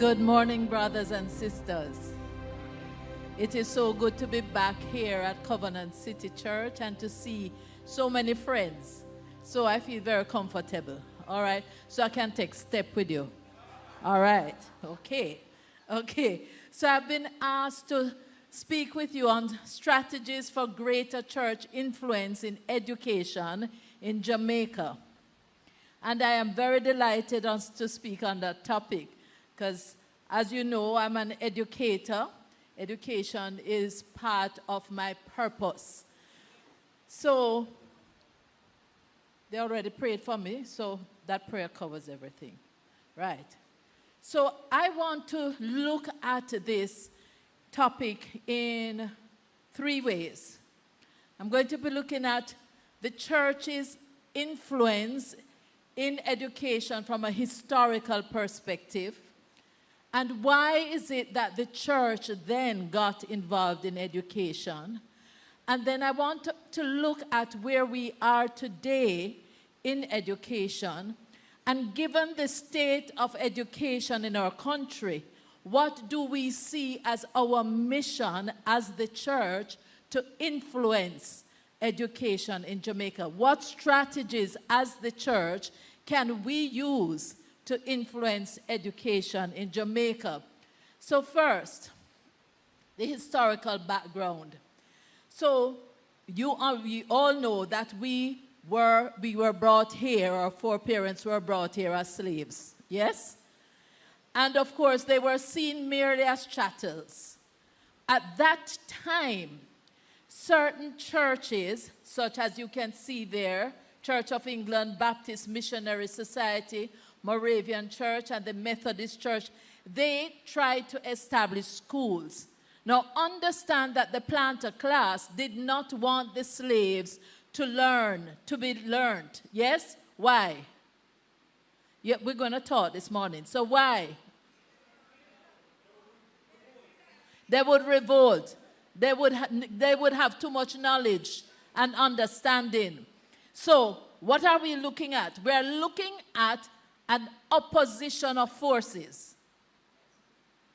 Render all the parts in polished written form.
Good morning, brothers and sisters. It is so good to be back here at Covenant City Church and to see so many friends. So I feel very comfortable. All right. So I can take step with you. All right. Okay. So I've been asked to speak with you on strategies for greater church influence in education in Jamaica. And I am very delighted to speak on that topic because, as you know, I'm an educator. Education is part of my purpose. So they already prayed for me, so that prayer covers everything. Right. So I want to look at this topic in three ways. I'm going to be looking at the church's influence in education from a historical perspective, and why is it that the church then got involved in education. And then I want to look at where we are today in education, and given the state of education in our country, what do we see as our mission as the church to influence education in Jamaica? What strategies as the church can we use to influence education in Jamaica? So first, the historical background. So we all know that we were brought here, our foreparents were brought here as slaves, yes? And of course, they were seen merely as chattels. At that time, certain churches, such as you can see there, Church of England, Baptist Missionary Society, Moravian Church, and the Methodist Church, they tried to establish schools. Now, understand that the planter class did not want the slaves to learn, to be learned. Yes? Why? Yeah, we're going to talk this morning. So why? They would revolt. They would have too much knowledge and understanding. So what are we looking at? We're looking at an opposition of forces.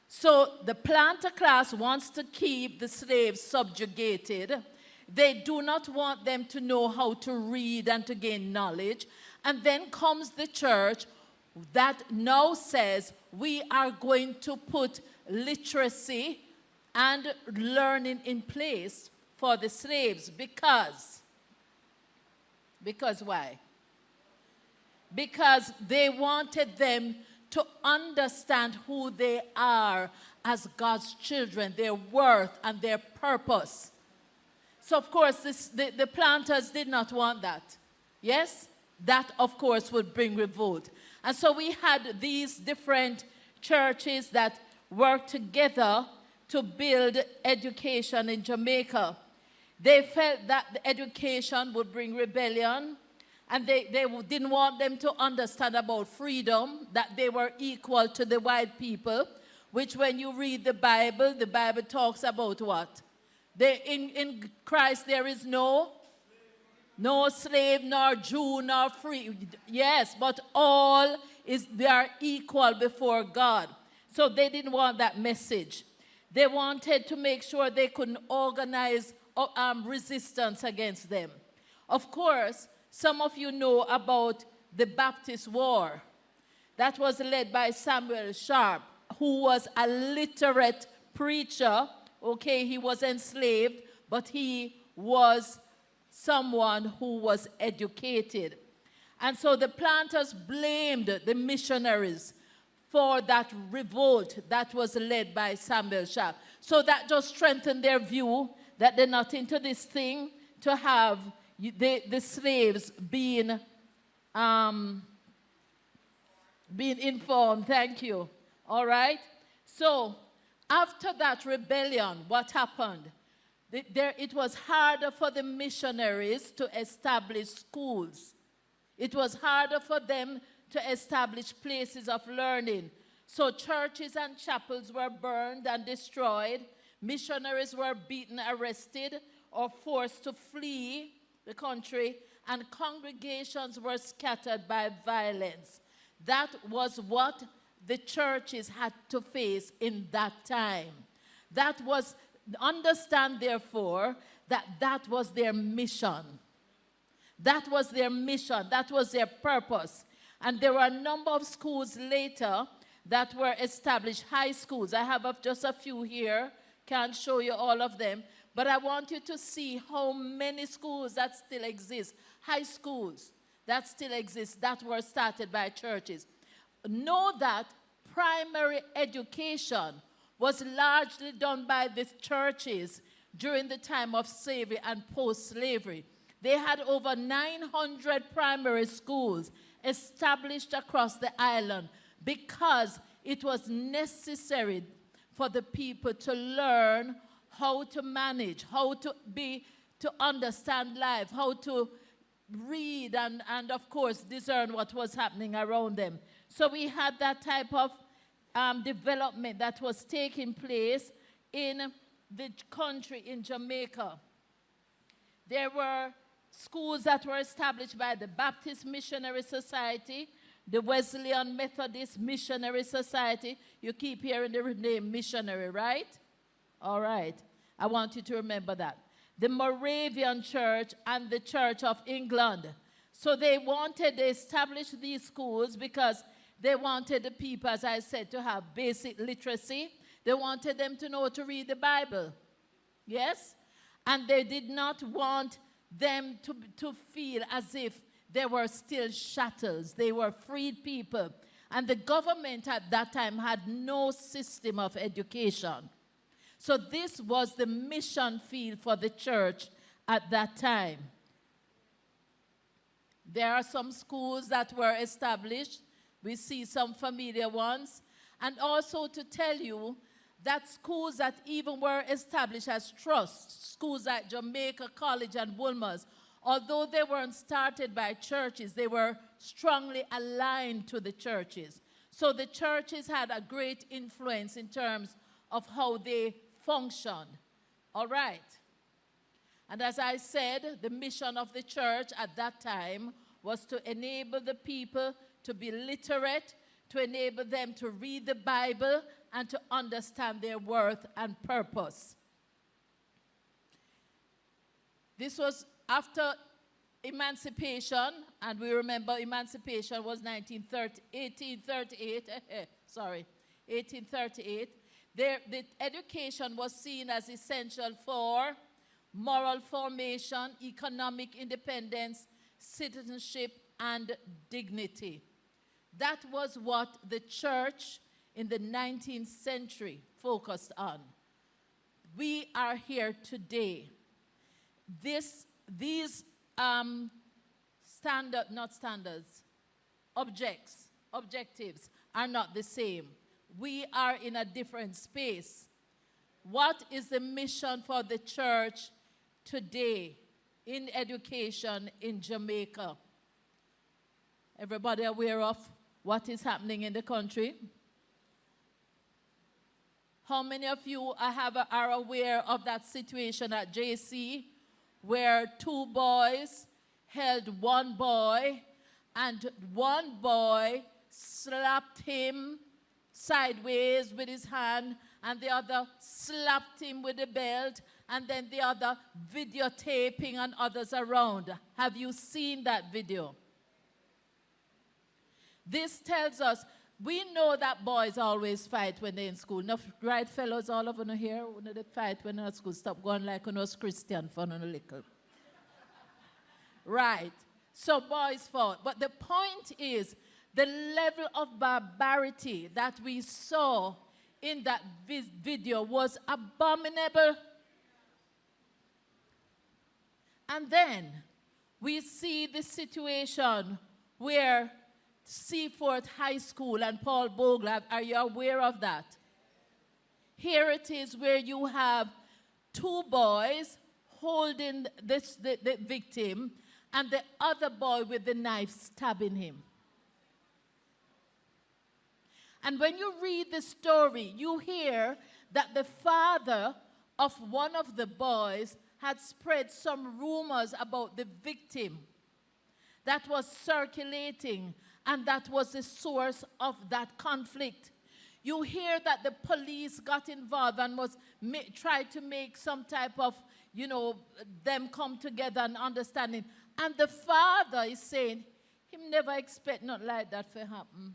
So the planter class wants to keep the slaves subjugated. They do not want them to know how to read and to gain knowledge. And then comes the church that now says we are going to put literacy and learning in place for the slaves. Because why? Because they wanted them to understand who they are as God's children, their worth and their purpose. So, of course, the planters did not want that. Yes? That, of course, would bring revolt. And so we had these different churches that worked together to build education in Jamaica. They felt that the education would bring rebellion, and they didn't want them to understand about freedom, that they were equal to the white people, which when you read the Bible talks about what? In Christ there is no slave, nor Jew, nor free. Yes, but they are equal before God. So they didn't want that message. They wanted to make sure they couldn't organize resistance against them. Of course, some of you know about the Baptist War. That was led by Samuel Sharp, who was a literate preacher. Okay, he was enslaved, but he was someone who was educated. And so the planters blamed the missionaries for that revolt that was led by Samuel Sharp. So that just strengthened their view that they're not into this thing to have the slaves being informed. Thank you. All right? So after that rebellion, what happened? It was harder for the missionaries to establish schools. It was harder for them to establish places of learning. So churches and chapels were burned and destroyed. Missionaries were beaten, arrested, or forced to flee the country, and congregations were scattered by violence. That was what the churches had to face in that time. That was, understand therefore, that was their mission. That was their mission. That was their purpose. And there were a number of schools later that were established, high schools. I have just a few here. Can't show you all of them. But I want you to see how many schools that still exist, high schools that still exist, that were started by churches. Know that primary education was largely done by the churches during the time of slavery and post-slavery. They had over 900 primary schools established across the island because it was necessary for the people to learn how to manage, how to understand life, how to read and of course discern what was happening around them. So we had that type of development that was taking place in the country, in Jamaica. There were schools that were established by the Baptist Missionary Society, the Wesleyan Methodist Missionary Society. You keep hearing the name missionary, right? All right. I want you to remember that. The Moravian Church and the Church of England. So they established these schools because they wanted the people, as I said, to have basic literacy. They wanted them to know to read the Bible. Yes? And they did not want them to feel as if they were still chattels. They were freed people. And the government at that time had no system of education. So this was the mission field for the church at that time. There are some schools that were established. We see some familiar ones. And also to tell you that schools that even were established as trusts, schools like Jamaica College and Wolmer's, although they weren't started by churches, they were strongly aligned to the churches. So the churches had a great influence in terms of how they functioned. All right. And as I said, the mission of the church at that time was to enable the people to be literate, to enable them to read the Bible and to understand their worth and purpose. This was after emancipation, and we remember emancipation was 1838. Sorry, 1838. The education was seen as essential for moral formation, economic independence, citizenship, and dignity. That was what the church in the 19th century focused on. We are here today. These objectives are not the same. We are in a different space. What is the mission for the church today in education in Jamaica? Everybody aware of what is happening in the country? How many of you are aware of that situation at JC where two boys held one boy and one boy slapped him sideways with his hand and the other slapped him with the belt and then the other videotaping and others around? Have you seen that video? This tells us, we know that boys always fight when they're in school. Enough right fellows all over here, when they fight when they're at school. Stop going like when was Christian fun on a little. Right. So boys fought. But the point is, the level of barbarity that we saw in that video was abominable. And then we see the situation where Seaforth High School and Paul Bogle, are you aware of that? Here it is where you have two boys holding the victim and the other boy with the knife stabbing him. And when you read the story, you hear that the father of one of the boys had spread some rumors about the victim that was circulating. And that was the source of that conflict. You hear that the police got involved and tried to make some type of, them come together and understanding. And the father is saying, him never expect nothing like that to happen.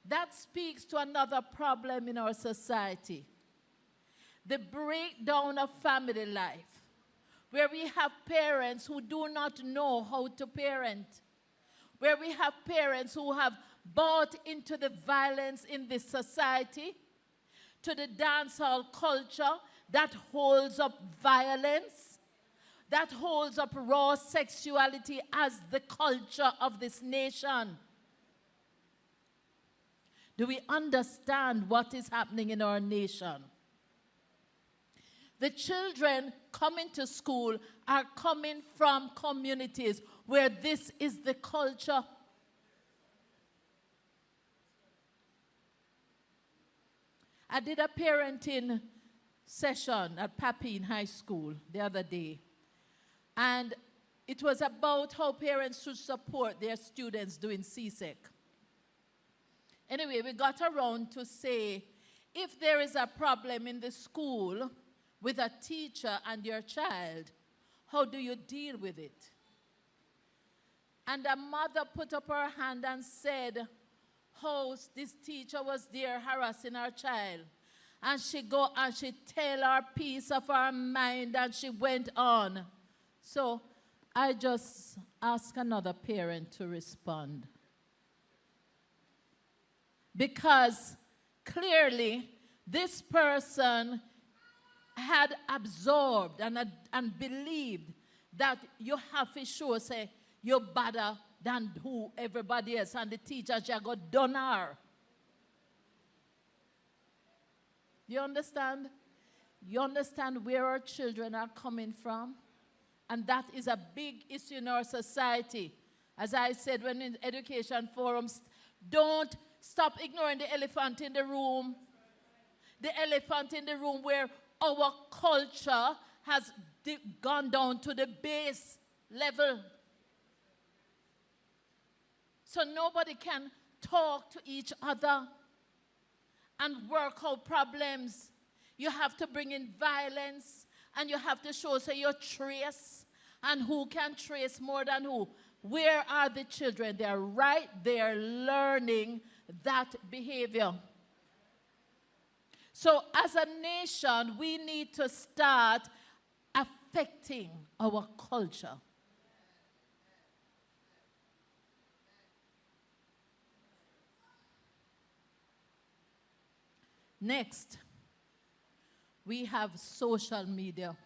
That speaks to another problem in our society. The breakdown of family life, where we have parents who do not know how to parent, where we have parents who have bought into the violence in this society, to the dancehall culture that holds up violence, that holds up raw sexuality as the culture of this nation. Do we understand what is happening in our nation? The children coming to school are coming from communities where this is the culture. I did a parenting session at Papine High School the other day. And it was about how parents should support their students doing CSEC. Anyway, we got around to say, if there is a problem in the school with a teacher and your child, how do you deal with it? And a mother put up her hand and said, how this teacher was there harassing her child. And she go and she tell her piece of her mind and she went on. So I just ask another parent to respond. Because clearly this person had absorbed and believed that you have to show, say, you're better than who everybody else, and the teacher just got done her. You understand? You understand where our children are coming from? And that is a big issue in our society. As I said when in education forums, don't stop ignoring the elephant in the room. The elephant in the room where our culture has gone down to the base level. So nobody can talk to each other and work out problems. You have to bring in violence, and you have to show, say, your trace, and who can trace more than who. Where are the children? They're right there learning that behavior. So as a nation, we need to start affecting our culture. Next, we have social media.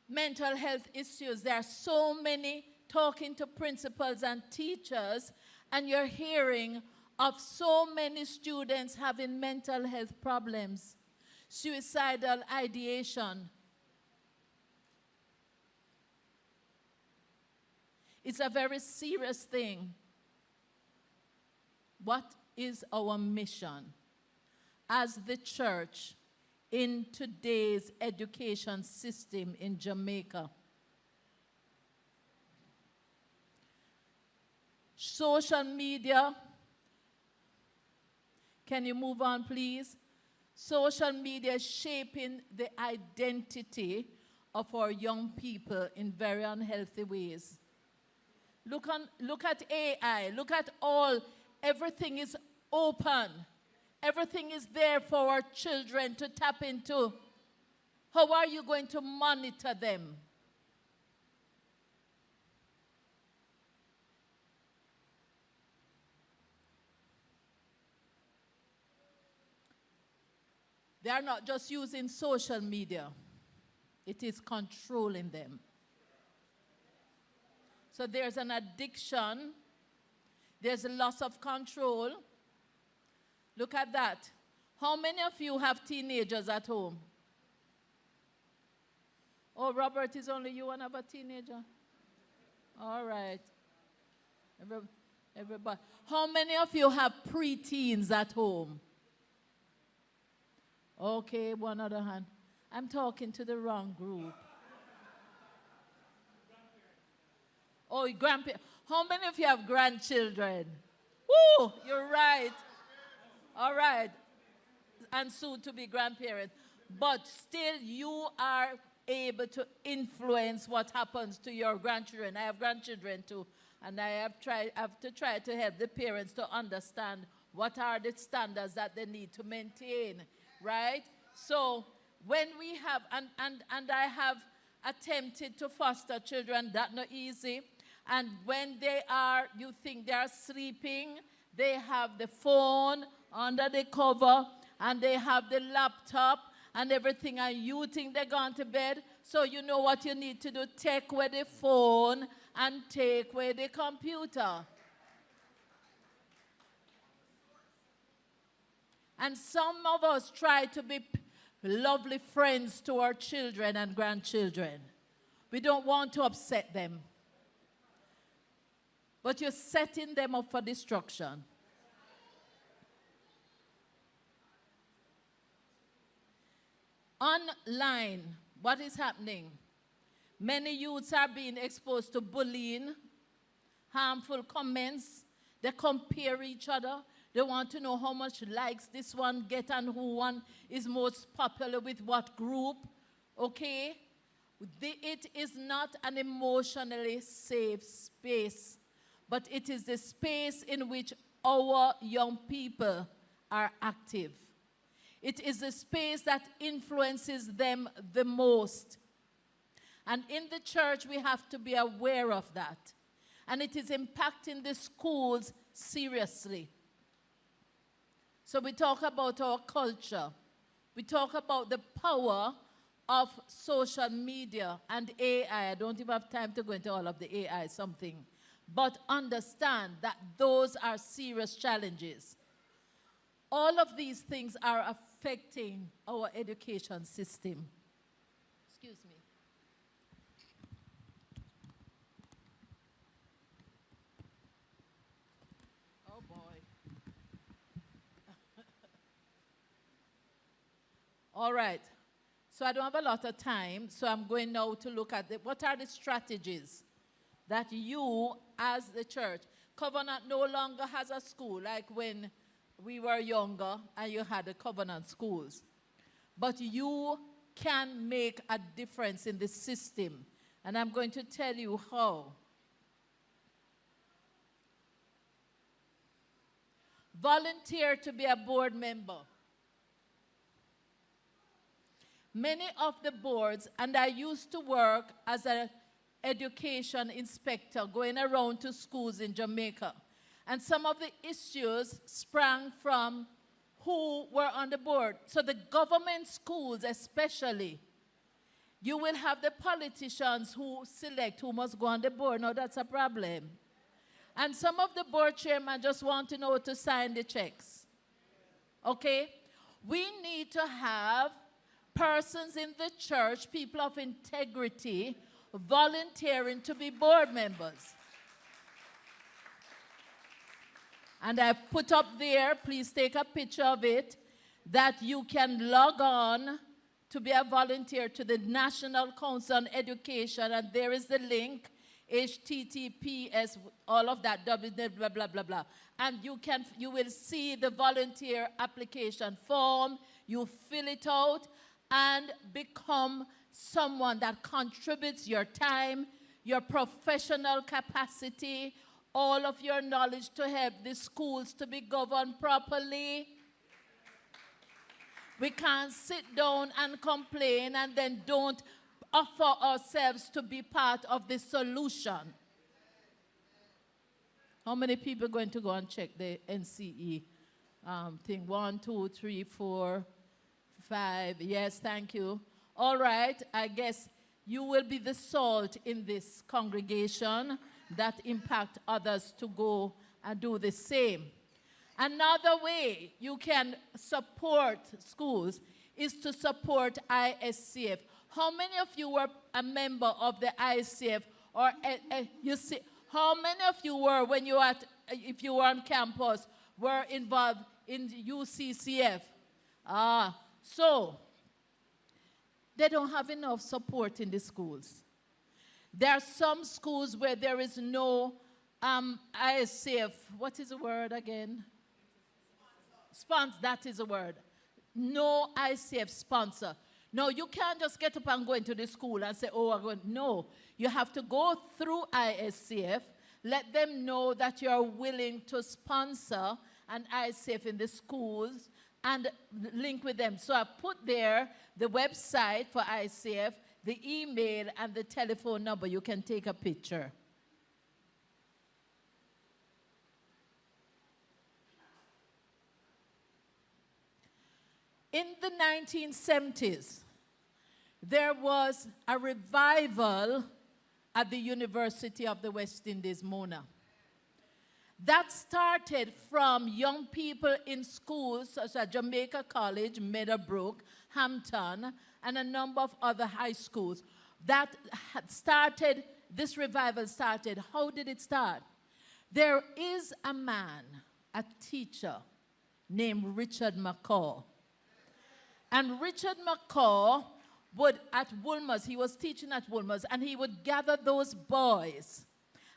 Mental health issues. There are so many talking to principals and teachers, and you're hearing of so many students having mental health problems, suicidal ideation. It's a very serious thing. What is our mission as the church in today's education system in Jamaica? Social media. Can you move on, please? Social media is shaping the identity of our young people in very unhealthy ways. Look at AI. Look at everything is open. Everything is there for our children to tap into. How are you going to monitor them? They are not just using social media. It is controlling them. So there's an addiction. There's a loss of control. Look at that. How many of you have teenagers at home? Oh, Robert, is only you and have a teenager? All right. Everybody. How many of you have preteens at home? Okay, one other hand. I'm talking to the wrong group. Oh, grandparents. How many of you have grandchildren? Woo, you're right. All right. And soon to be grandparents. But still, you are able to influence what happens to your grandchildren. I have grandchildren too. And I have to try to help the parents to understand what are the standards that they need to maintain, right? So when we have, and I have attempted to foster children, that's not easy. And when you think they are sleeping, they have the phone under the cover, and they have the laptop and everything, and you think they're gone to bed. So you know what you need to do, take away the phone and take away the computer. And some of us try to be lovely friends to our children and grandchildren. We don't want to upset them. But you're setting them up for destruction. Online, what is happening? Many youths are being exposed to bullying, harmful comments. They compare each other. They want to know how much likes this one get and who one is most popular with what group. Okay? It is not an emotionally safe space, but it is the space in which our young people are active. It is a space that influences them the most. And in the church, we have to be aware of that. And it is impacting the schools seriously. So we talk about our culture. We talk about the power of social media and AI. I don't even have time to go into all of the AI something. But understand that those are serious challenges. All of these things are affecting our education system. Excuse me. Oh boy. All right. So I don't have a lot of time, so I'm going now to look at what are the strategies that you, as the church, Covenant no longer has a school like when we were younger and you had the Covenant schools. But you can make a difference in the system. And I'm going to tell you how. Volunteer to be a board member. Many of the boards, and I used to work as an education inspector going around to schools in Jamaica. And some of the issues sprang from who were on the board. So the government schools especially, you will have the politicians who select who must go on the board. Now that's a problem. And some of the board chairmen just want to know how to sign the checks. Okay? We need to have persons in the church, people of integrity, volunteering to be board members. And I've put up there, please take a picture of it, that you can log on to be a volunteer to the National Council on Education, and there is the link, HTTPS, all of that, blah, blah, blah, blah. And you will see the volunteer application form, you fill it out, and become someone that contributes your time, your professional capacity, all of your knowledge to help the schools to be governed properly. We can't sit down and complain and then don't offer ourselves to be part of the solution. How many people are going to go and check the NCE thing? 1, 2, 3, 4, 5. Yes, thank you. All right, I guess you will be the salt in this congregation that impact others to go and do the same. Another way you can support schools is to support ISCF. How many of you were a member of the ISCF? Or you see, how many of you were when you were if you were on campus, were involved in UCCF? So They don't have enough support in the schools. There are some schools where there is no ISF. What is the word again? Sponsor, that is the word. No ICF sponsor. No, you can't just get up and go into the school and say, oh, I'm going. No, you have to go through ISCF, let them know that you're willing to sponsor an ICF in the schools and link with them. So I put there the website for ICF, the email, and the telephone number. You can take a picture. In the 1970s, there was a revival at the University of the West Indies, Mona. That started from young people in schools such as Jamaica College, Meadowbrook, Hampton, and a number of other high schools. That had started, this revival started. How did it start? There is a man, a teacher, named Richard McCaw. And Richard McCaw would, at Woolmer's, he was teaching at Woolmer's, and he would gather those boys.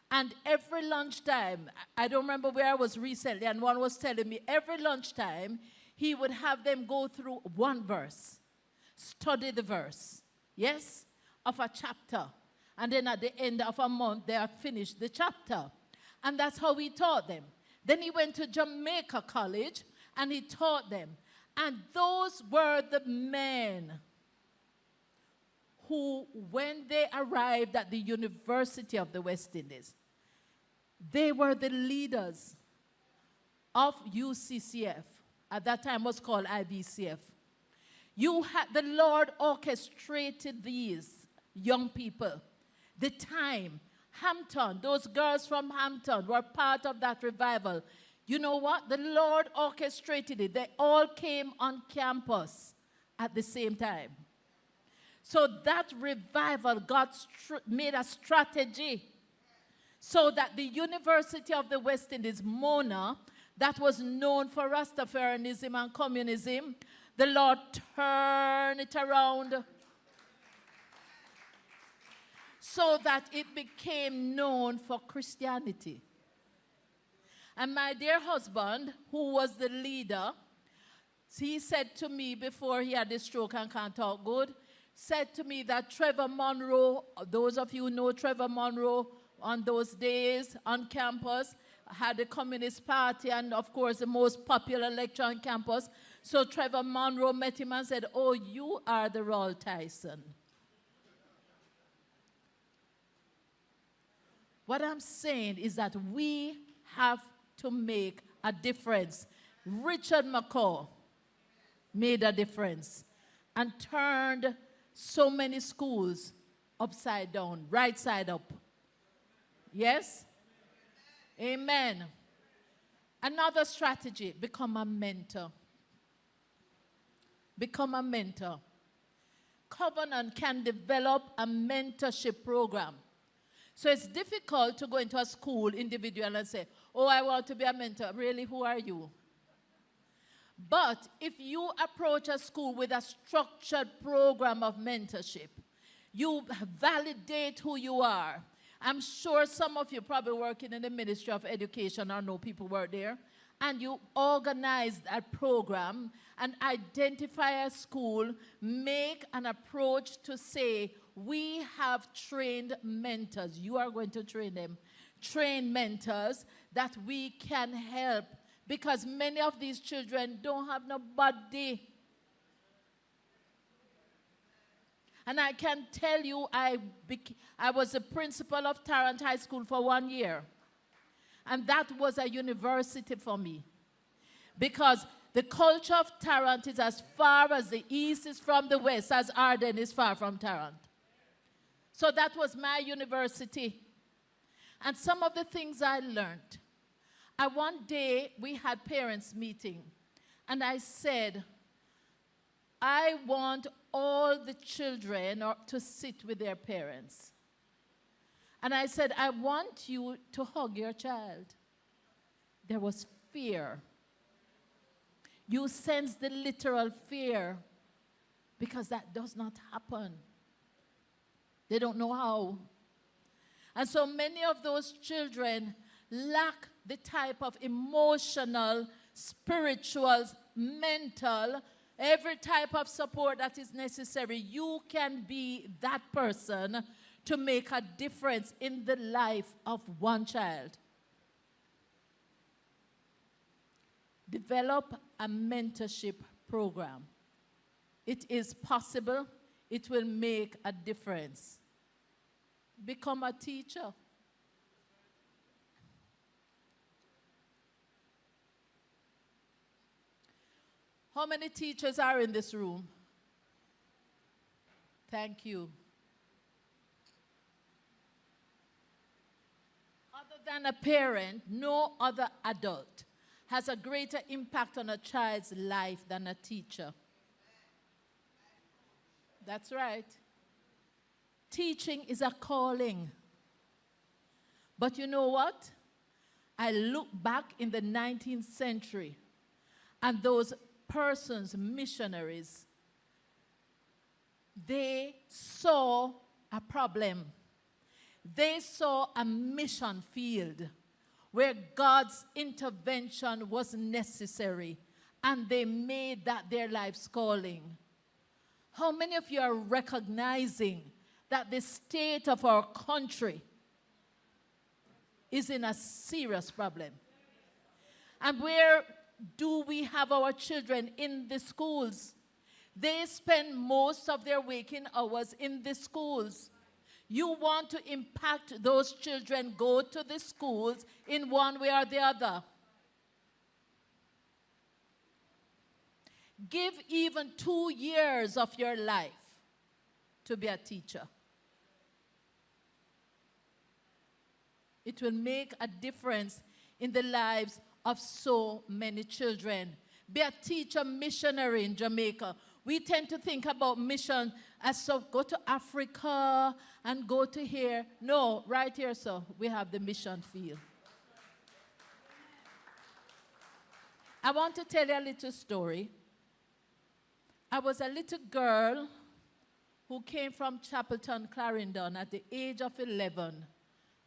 And every lunchtime, I don't remember where I was recently, and one was telling me, every lunchtime, he would have them go through one verse, study the verse, yes, of a chapter. And then at the end of a month, they have finished the chapter. And that's how he taught them. Then he went to Jamaica College, and he taught them. And those were the men who, when they arrived at the University of the West Indies, they were the leaders of UCCF. At that time was called IBCF. The Lord orchestrated these young people. The time, Hampton, those girls from Hampton were part of that revival. You know what? The Lord orchestrated it. They all came on campus at the same time. So that revival, God made a strategy so that the University of the West Indies, Mona, that was known for Rastafarianism and communism, the Lord turned it around so that it became known for Christianity. And my dear husband, who was the leader, he said to me before he had the stroke and can't talk good, said to me that Trevor Monroe, those of you who know Trevor Monroe, on those days on campus, had the Communist Party and, of course, the most popular lecturer on campus. So Trevor Monroe met him and said, oh, you are the Royal Tyson. What I'm saying is that we have to make a difference. Richard McCaw made a difference and turned so many schools upside down, right side up. Yes? Amen. Another strategy, become a mentor. Become a mentor. Covenant can develop a mentorship program. So it's difficult to go into a school individual and say, oh, I want to be a mentor. Really, who are you? But if you approach a school with a structured program of mentorship, you validate who you are. I'm sure some of you probably working in the Ministry of Education or know people work there, and you organize that program and identify a school, make an approach to say, we have trained mentors. You are going to train them. Train mentors that we can help, because many of these children don't have nobody. And I can tell you, I was the principal of Tarrant High School for 1 year. And that was a university for me. Because the culture of Tarrant is as far as the east is from the west, as Arden is far from Tarrant. So that was my university. And some of the things I learned. One day, we had parents meeting. And I said, I want all the children to sit with their parents. And I said, I want you to hug your child. There was fear. You sensed the literal fear. because that does not happen. They don't know how. And so many of those children lack the type of emotional, spiritual, mental, every type of support that is necessary. You can be that person to make a difference in the life of one child. Develop a mentorship program. It is possible. It will make a difference. Become a teacher. How many teachers are in this room? Thank you. Other than a parent, no other adult has a greater impact on a child's life than a teacher. That's right. Teaching is a calling. But you know what? I look back in the 19th century, and those persons, missionaries, they saw a problem. They saw a mission field where God's intervention was necessary, and they made that their life's calling. How many of you are recognizing that the state of our country is in a serious problem? And where do we have our children? In the schools. They spend most of their waking hours in the schools. You want to impact those children, go to the schools in one way or the other. Give even 2 years of your life to be a teacher. It will make a difference in the lives of so many children. Be a teacher missionary in Jamaica. We tend to think about mission as so go to Africa and go to here. No, right here, so we have the mission field. I want to tell you a little story. I was a little girl who came from Chapelton, Clarendon at the age of 11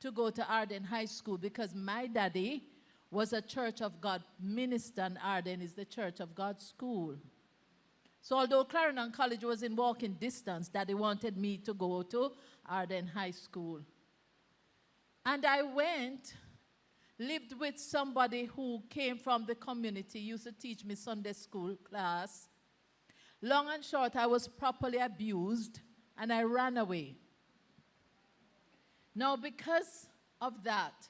to go to Arden High School because my daddy was a Church of God minister, and Arden is the Church of God school. So although Clarendon College was in walking distance, Daddy wanted me to go to Arden High School. And I went, lived with somebody who came from the community, used to teach me Sunday school class. Long and short, I was properly abused, and I ran away. Now, because of that,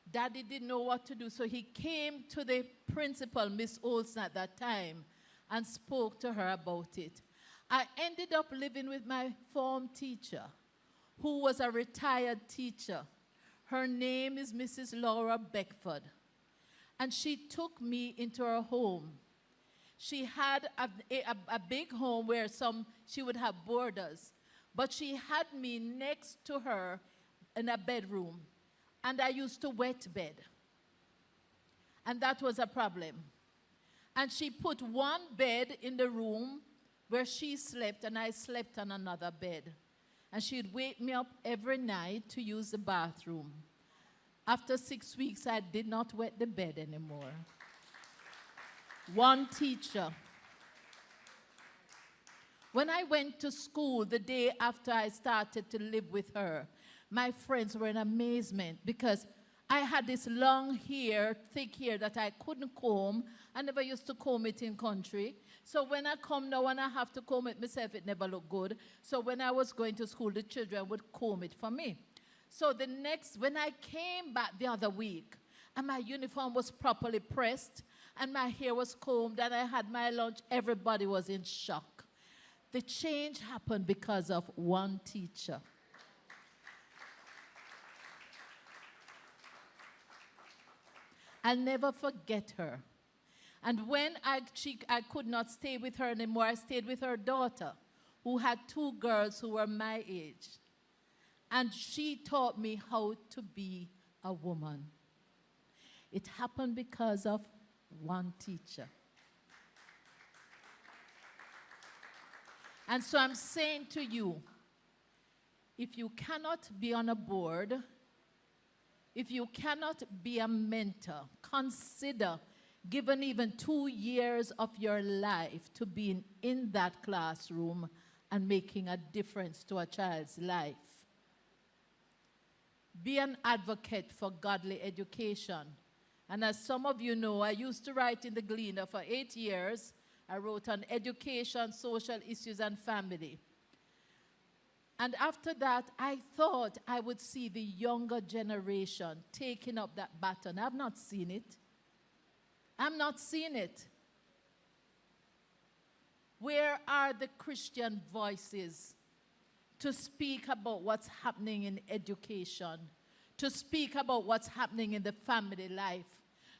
Daddy didn't know what to do, so he came to the principal, Miss Olsen, at that time, and spoke to her about it. I ended up living with my form teacher, who was a retired teacher. Her name is Mrs. Laura Beckford, and she took me into her home. She had a big home where she would have boarders, but she had me next to her in a bedroom, and I used to wet bed, and that was a problem. And she put one bed in the room where she slept, and I slept on another bed. And she'd wake me up every night to use the bathroom. After 6 weeks, I did not wet the bed anymore. One teacher. When I went to school the day after I started to live with her, my friends were in amazement because I had this long hair, thick hair that I couldn't comb. I never used to comb it in country. So when I come now and I have to comb it myself, it never looked good. So when I was going to school, the children would comb it for me. So when I came back the other week, and my uniform was properly pressed, and my hair was combed, and I had my lunch, everybody was in shock. The change happened because of one teacher. I'll never forget her. And when I could not stay with her anymore, I stayed with her daughter, who had 2 girls who were my age. And she taught me how to be a woman. It happened because of one teacher. And so I'm saying to you, if you cannot be on a board, if you cannot be a mentor, consider giving even 2 years of your life to being in that classroom and making a difference to a child's life. Be an advocate for godly education. And as some of you know, I used to write in the Gleaner for 8 years. I wrote on education, social issues, and family. And after that, I thought I would see the younger generation taking up that baton. I've not seen it. I'm not seeing it. Where are the Christian voices to speak about what's happening in education, to speak about what's happening in the family life,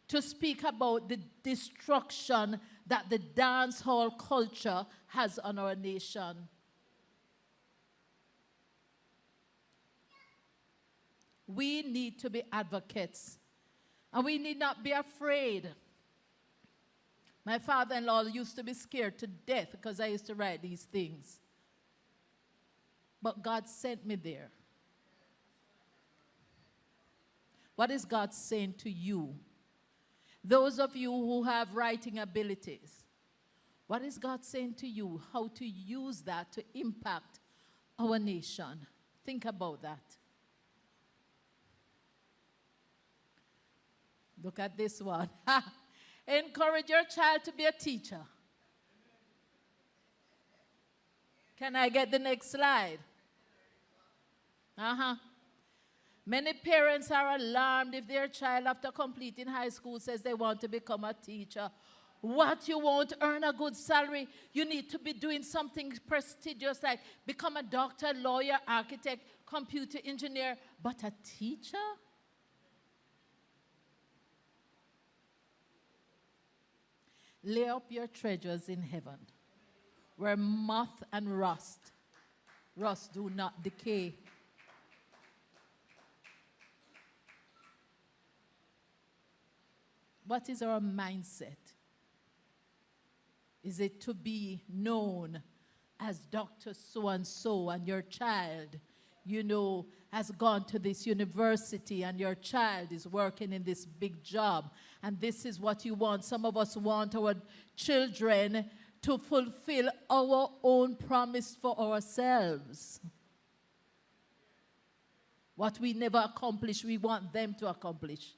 to speak about the destruction that the dance hall culture has on our nation? We need to be advocates, and we need not be afraid. My father-in-law used to be scared to death because I used to write these things. But God sent me there. What is God saying to you? Those of you who have writing abilities, what is God saying to you? How to use that to impact our nation? Think about that. Look at this one. Encourage your child to be a teacher. Can I get the next slide? Many parents are alarmed if their child, after completing high school, says they want to become a teacher. What, you won't earn a good salary? You need to be doing something prestigious like become a doctor, lawyer, architect, computer engineer, but a teacher? Lay up your treasures in heaven, where moth and rust do not decay. What is our mindset? Is it to be known as Dr. So-and-so, and your child, you know, has gone to this university, and your child is working in this big job, and this is what you want? Some of us want our children to fulfill our own promise for ourselves. What we never accomplish, we want them to accomplish.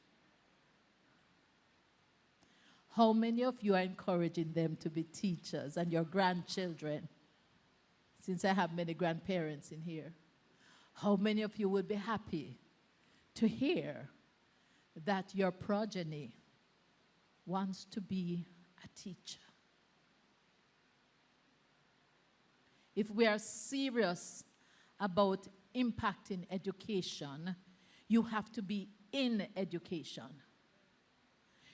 How many of you are encouraging them to be teachers, and your grandchildren? Since I have many grandparents in here. How many of you would be happy to hear that your progeny wants to be a teacher? If we are serious about impacting education, you have to be in education.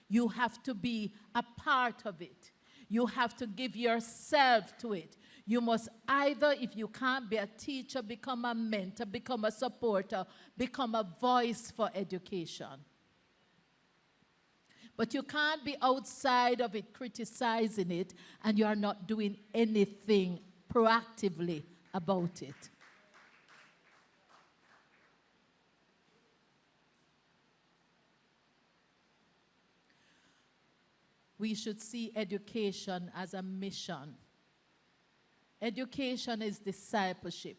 You have to be a part of it. You have to give yourself to it. You must either, if you can't be a teacher, become a mentor, become a supporter, become a voice for education. But you can't be outside of it, criticizing it, and you are not doing anything proactively about it. We should see education as a mission. Education is discipleship.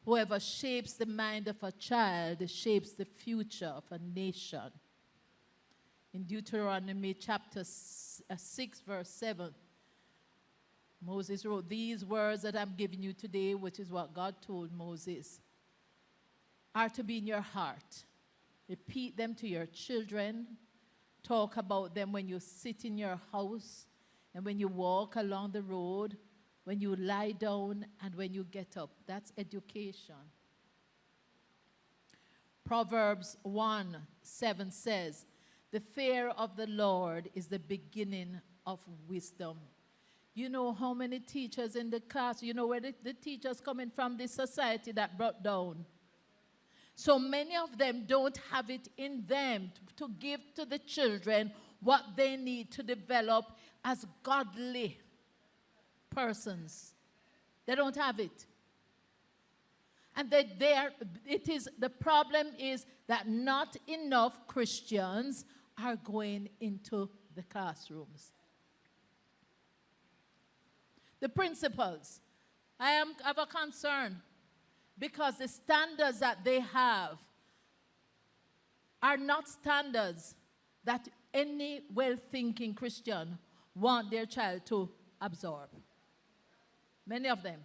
Whoever shapes the mind of a child shapes the future of a nation. In Deuteronomy chapter 6, verse 7, Moses wrote, "These words that I'm giving you today," which is what God told Moses, "are to be in your heart. Repeat them to your children. Talk about them when you sit in your house and when you walk along the road, when you lie down and when you get up." That's education. Proverbs 1:7 says, "The fear of the Lord is the beginning of wisdom." You know how many teachers in the class, you know where the teachers coming from, this society that brought down. So many of them don't have it in them to give to the children what they need to develop as godly persons. They don't have it. And the problem is that not enough Christians are going into the classrooms. The principals, I have a concern because the standards that they have are not standards that any well-thinking Christian want their child to absorb. Many of them.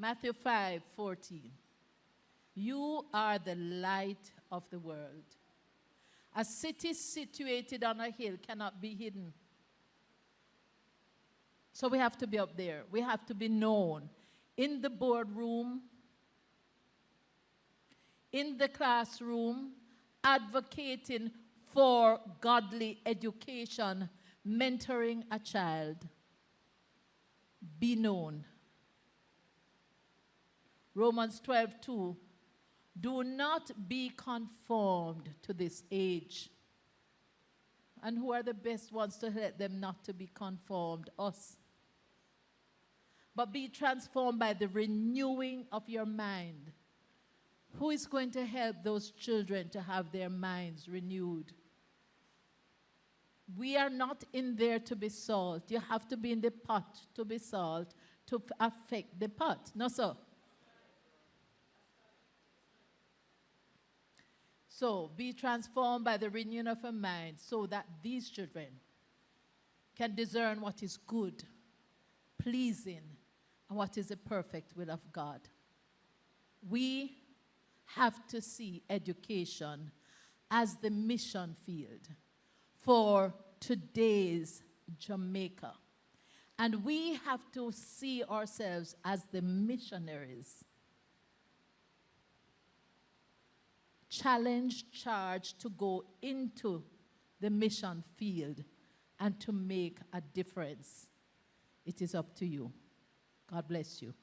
Matthew 5:14. You are the light of the world. A city situated on a hill cannot be hidden. So we have to be up there. We have to be known in the boardroom, in the classroom, advocating for godly education, mentoring a child. Be known. Romans 12:2. Do not be conformed to this age. And who are the best ones to help them not to be conformed? Us. But be transformed by the renewing of your mind. Who is going to help those children to have their minds renewed? We are not in there to be salt. You have to be in the pot to be salt to affect the pot. No, sir. So, be transformed by the renewing of your mind so that these children can discern what is good, pleasing, and what is the perfect will of God. We have to see education as the mission field for today's Jamaica. And we have to see ourselves as the missionaries. Charged to go into the mission field and to make a difference. It is up to you. God bless you.